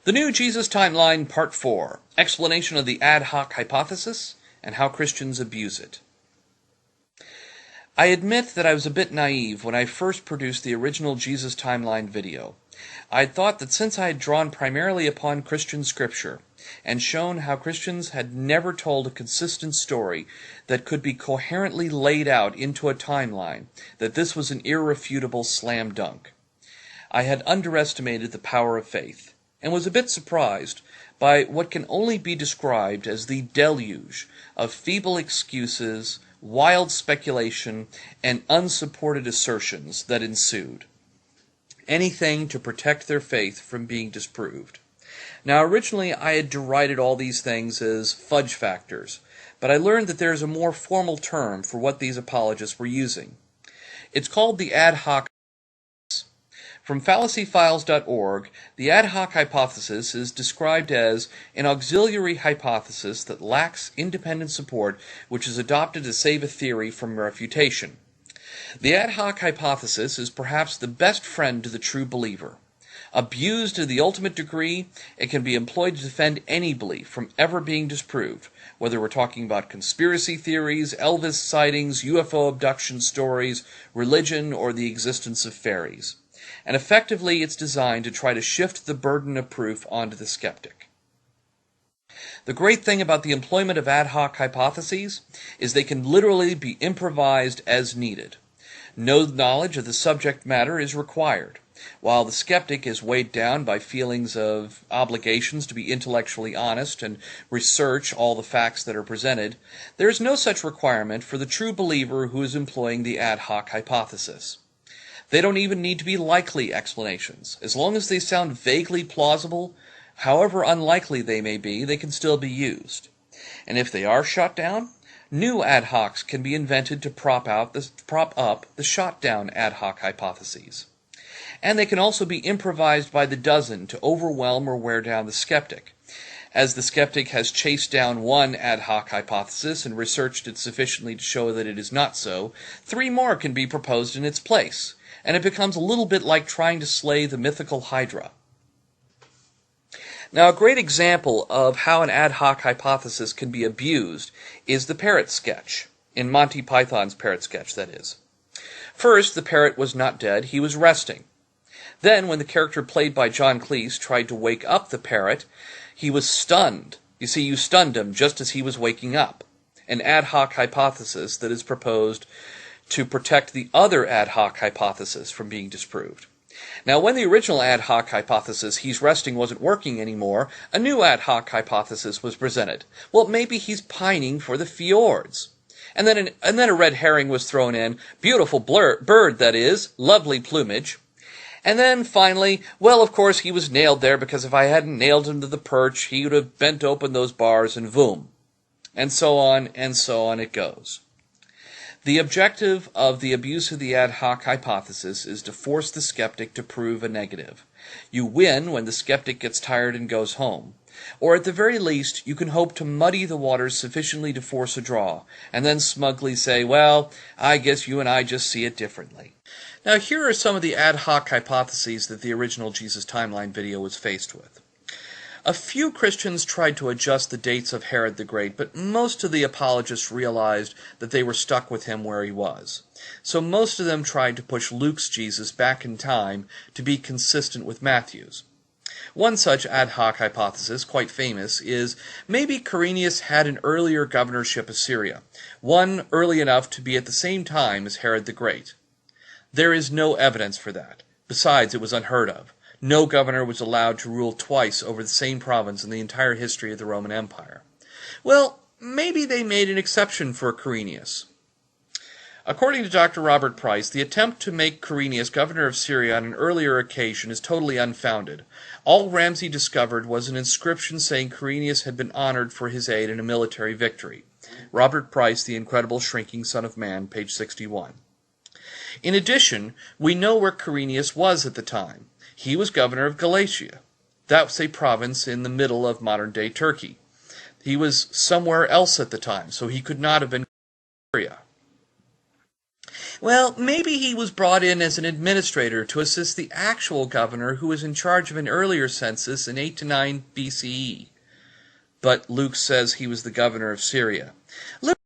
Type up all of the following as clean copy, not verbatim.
The New Jesus Timeline, Part 4, Explanation of the Ad Hoc Hypothesis and How Christians Abuse It. I admit that I was a bit naive when I first produced the original Jesus Timeline video. I had thought that since I had drawn primarily upon Christian scripture and shown how Christians had never told a consistent story that could be coherently laid out into a timeline, that this was an irrefutable slam dunk. I had underestimated the power of faith, and was a bit surprised by what can only be described as the deluge of feeble excuses, wild speculation, and unsupported assertions that ensued. Anything to protect their faith from being disproved. Now, originally I had derided all these things as fudge factors, but I learned that there is a more formal term for what these apologists were using. It's called the ad hoc. From fallacyfiles.org, the ad hoc hypothesis is described as an auxiliary hypothesis that lacks independent support which is adopted to save a theory from refutation. The ad hoc hypothesis is perhaps the best friend to the true believer. Abused to the ultimate degree, it can be employed to defend any belief from ever being disproved, whether we're talking about conspiracy theories, Elvis sightings, UFO abduction stories, religion, or the existence of fairies. And effectively it's designed to try to shift the burden of proof onto the skeptic. The great thing about the employment of ad hoc hypotheses is they can literally be improvised as needed. No knowledge of the subject matter is required. While the skeptic is weighed down by feelings of obligations to be intellectually honest and research all the facts that are presented, there is no such requirement for the true believer who is employing the ad hoc hypothesis. They don't even need to be likely explanations. As long as they sound vaguely plausible, however unlikely they may be, they can still be used. And if they are shot down, new ad hocs can be invented to prop up the shot down ad hoc hypotheses. And they can also be improvised by the dozen to overwhelm or wear down the skeptic. As the skeptic has chased down one ad hoc hypothesis and researched it sufficiently to show that it is not so, 3 more can be proposed in its place. And it becomes a little bit like trying to slay the mythical Hydra. Now, a great example of how an ad hoc hypothesis can be abused is the parrot sketch, in Monty Python's parrot sketch, that is. First, the parrot was not dead, he was resting. Then, when the character played by John Cleese tried to wake up the parrot, he was stunned. You see, you stunned him just as he was waking up. An ad hoc hypothesis that is proposed to protect the other ad hoc hypothesis from being disproved. Now, when the original ad hoc hypothesis, he's resting, wasn't working anymore, a new ad hoc hypothesis was presented. Well, maybe he's pining for the fjords. And then a red herring was thrown in. Beautiful bird, that is. Lovely plumage. And then, finally, well, of course, he was nailed there, because if I hadn't nailed him to the perch, he would have bent open those bars and boom. And so on it goes. The objective of the abuse of the ad hoc hypothesis is to force the skeptic to prove a negative. You win when the skeptic gets tired and goes home. Or at the very least, you can hope to muddy the waters sufficiently to force a draw, and then smugly say, well, I guess you and I just see it differently. Now, here are some of the ad hoc hypotheses that the original Jesus Timeline video was faced with. A few Christians tried to adjust the dates of Herod the Great, but most of the apologists realized that they were stuck with him where he was. So most of them tried to push Luke's Jesus back in time to be consistent with Matthew's. One such ad hoc hypothesis, quite famous, is maybe Quirinius had an earlier governorship of Syria, one early enough to be at the same time as Herod the Great. There is no evidence for that. Besides, it was unheard of. No governor was allowed to rule twice over the same province in the entire history of the Roman Empire. Well, maybe they made an exception for Quirinius. According to Dr. Robert Price, the attempt to make Quirinius governor of Syria on an earlier occasion is totally unfounded. All Ramsay discovered was an inscription saying Quirinius had been honored for his aid in a military victory. Robert Price, The Incredible Shrinking Son of Man, page 61. In addition, we know where Quirinius was at the time. He was governor of Galatia. That was a province in the middle of modern-day Turkey. He was somewhere else at the time, so he could not have been Syria. Well, maybe he was brought in as an administrator to assist the actual governor who was in charge of an earlier census in 8 to 9 BCE. But Luke says he was the governor of Syria. Luke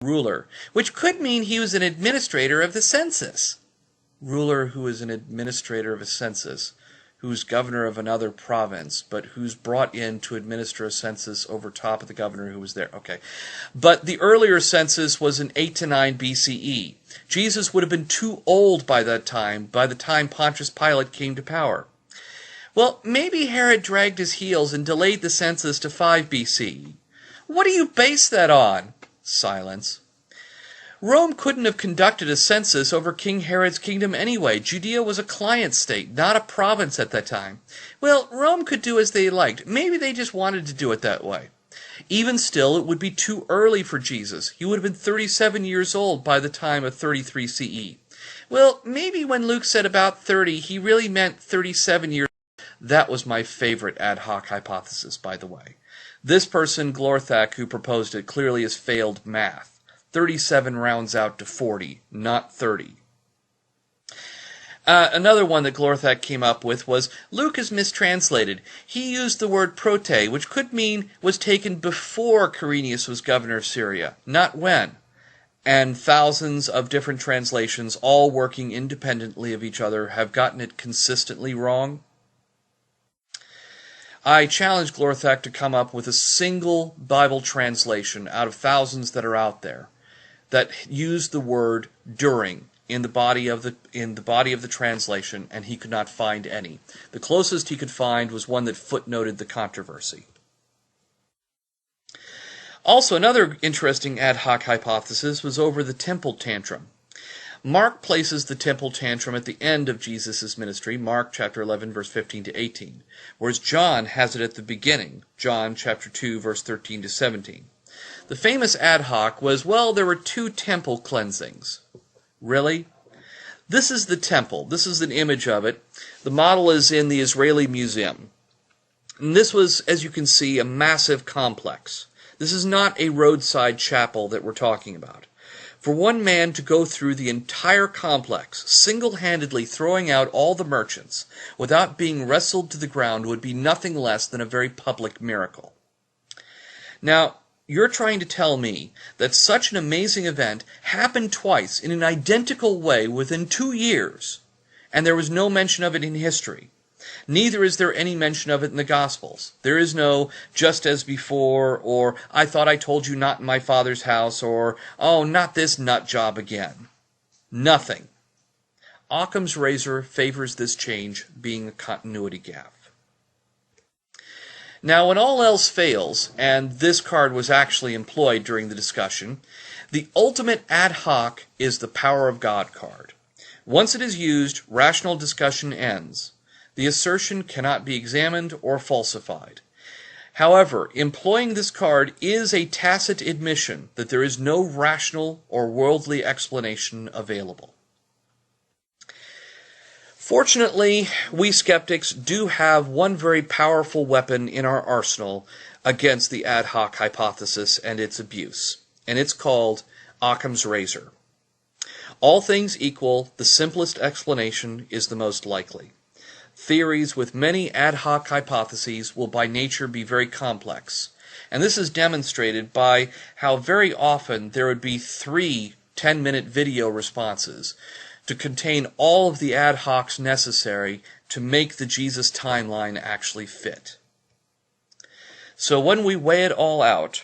ruler, which could mean he was an administrator of the census. Ruler who is an administrator of a census, who's governor of another province, but who's brought in to administer a census over top of the governor who was there. Okay. But the earlier census was in 8 to 9 BCE. Jesus would have been too old by that time, by the time Pontius Pilate came to power. Well, maybe Herod dragged his heels and delayed the census to 5 BCE. What do you base that on? Silence. Rome couldn't have conducted a census over King Herod's kingdom anyway. Judea was a client state, not a province at that time. Well, Rome could do as they liked. Maybe they just wanted to do it that way. Even still, it would be too early for Jesus. He would have been 37 years old by the time of 33 CE. Well, maybe when Luke said about 30, he really meant 37 years old. That was my favorite ad hoc hypothesis, by the way. This person, Glorthak, who proposed it, clearly has failed math. 37 rounds out to 40, not 30. Another one that Glorthak came up with was, Luke is mistranslated. He used the word prote, which could mean was taken before Quirinius was governor of Syria, not when. And thousands of different translations, all working independently of each other, have gotten it consistently wrong. I challenge Glorthak to come up with a single Bible translation out of thousands that are out there that used the word during in the body of the translation, and he could not find any. The closest he could find was one that footnoted the controversy. Also, another interesting ad hoc hypothesis was over the temple tantrum. Mark places the temple tantrum at the end of Jesus' ministry, Mark chapter 11, verse 15 to 18, whereas John has it at the beginning, John chapter 2, verse 13 to 17. The famous ad hoc was, well, there were 2 temple cleansings. Really? This is the temple. This is an image of it. The model is in the Israeli Museum. And this was, as you can see, a massive complex. This is not a roadside chapel that we're talking about. For one man to go through the entire complex, single-handedly throwing out all the merchants, without being wrestled to the ground would be nothing less than a very public miracle. Now, you're trying to tell me that such an amazing event happened twice in an identical way within 2 years, and there was no mention of it in history. Neither is there any mention of it in the Gospels. There is no just as before, or I thought I told you not in my Father's house, or oh, not this nut job again. Nothing. Occam's razor favors this change being a continuity gap. Now, when all else fails, and this card was actually employed during the discussion, the ultimate ad hoc is the power of God card. Once it is used, rational discussion ends. The assertion cannot be examined or falsified. However, employing this card is a tacit admission that there is no rational or worldly explanation available. Fortunately, we skeptics do have one very powerful weapon in our arsenal against the ad hoc hypothesis and its abuse, and it's called Occam's razor. All things equal, the simplest explanation is the most likely. Theories with many ad hoc hypotheses will by nature be very complex, and this is demonstrated by how very often there would be 3 10-minute video responses to contain all of the ad hocs necessary to make the Jesus timeline actually fit. So when we weigh it all out,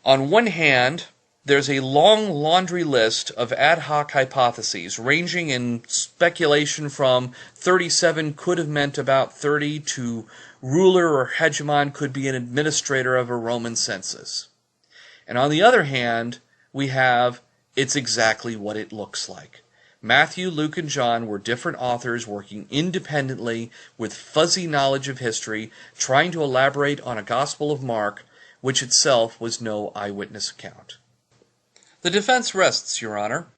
on one hand, there's a long laundry list of ad hoc hypotheses, ranging in speculation from 37 could have meant about 30 to ruler or hegemon could be an administrator of a Roman census. And on the other hand, we have it's exactly what it looks like. Matthew, Luke, and John were different authors working independently with fuzzy knowledge of history, trying to elaborate on a Gospel of Mark, which itself was no eyewitness account. The defense rests, Your Honor.